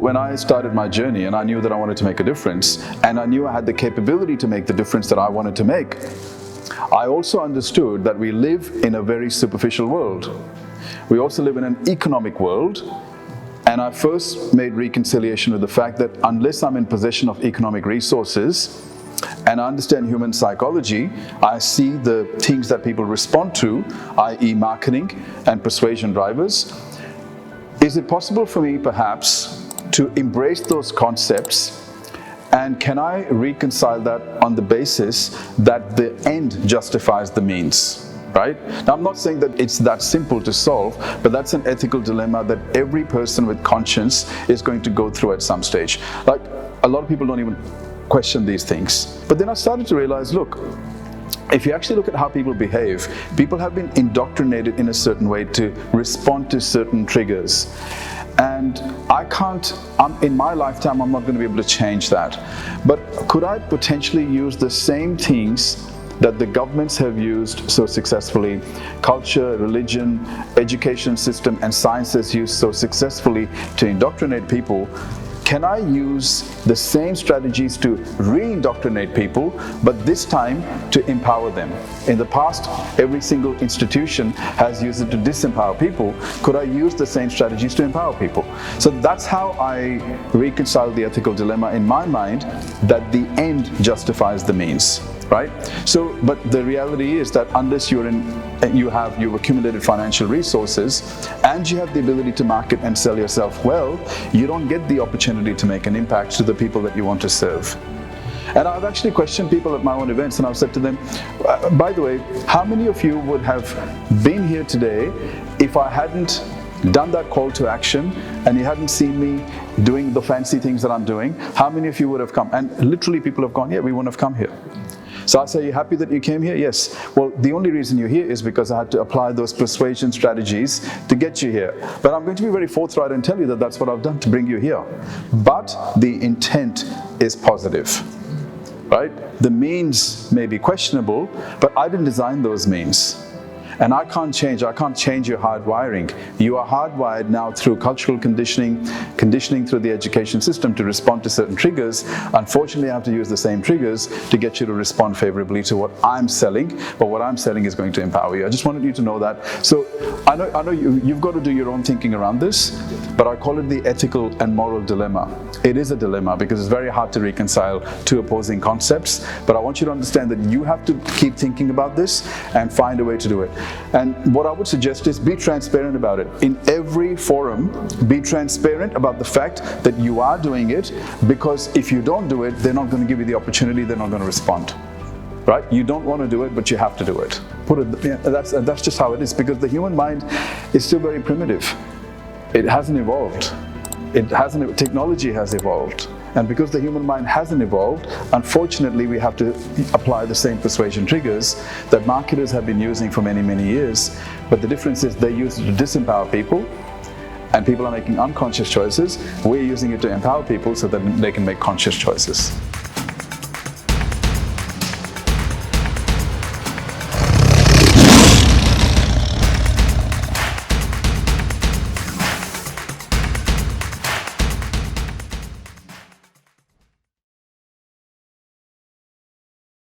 when I started my journey and I knew that I wanted to make a difference, and I knew I had the capability to make the difference that I wanted to make, I also understood that we live in a very superficial world. We also live in an economic world, and I first made reconciliation with the fact that unless I'm in possession of economic resources and I understand human psychology, I see the things that people respond to, i.e. marketing and persuasion drivers. Is it possible for me perhaps to embrace those concepts, and can I reconcile that on the basis that the end justifies the means? Right? Now, I'm not saying that it's that simple to solve, but that's an ethical dilemma that every person with conscience is going to go through at some stage. Like, a lot of people don't even question these things. But then I started to realize, look, if you actually look at how people behave, people have been indoctrinated in a certain way to respond to certain triggers. And in my lifetime, I'm not going to be able to change that. But could I potentially use the same things that the governments have used so successfully, culture, religion, education system, and science has used so successfully to indoctrinate people? Can I use the same strategies to re-indoctrinate people, but this time to empower them? In the past, every single institution has used it to disempower people. Could I use the same strategies to empower people? So that's how I reconcile the ethical dilemma in my mind, that the end justifies the means. Right? So, but the reality is that unless you've accumulated financial resources and you have the ability to market and sell yourself well, you don't get the opportunity to make an impact to the people that you want to serve. And I've actually questioned people at my own events, and I've said to them, by the way, how many of you would have been here today if I hadn't done that call to action and you hadn't seen me doing the fancy things that I'm doing? How many of you would have come? And literally people have gone, yeah, we wouldn't have come here. So I say, you happy that you came here? Yes. Well, the only reason you're here is because I had to apply those persuasion strategies to get you here. But I'm going to be very forthright and tell you that that's what I've done to bring you here. But the intent is positive, right? The means may be questionable, but I didn't design those means. And I can't change your hardwiring. You are hardwired now through cultural conditioning through the education system to respond to certain triggers. Unfortunately, I have to use the same triggers to get you to respond favorably to what I'm selling, but what I'm selling is going to empower you. I just wanted you to know that. So I know you've got to do your own thinking around this, but I call it the ethical and moral dilemma. It is a dilemma because it's very hard to reconcile two opposing concepts, but I want you to understand that you have to keep thinking about this and find a way to do it. And what I would suggest is be transparent about it. In every forum, be transparent about the fact that you are doing it, because if you don't do it, they're not going to give you the opportunity, they're not going to respond. Right? You don't want to do it, but you have to do it. That's just how it is, because the human mind is still very primitive. It hasn't evolved. Technology has evolved. And because the human mind hasn't evolved, unfortunately, we have to apply the same persuasion triggers that marketers have been using for many, many years. But the difference is they use it to disempower people, and people are making unconscious choices. We're using it to empower people so that they can make conscious choices.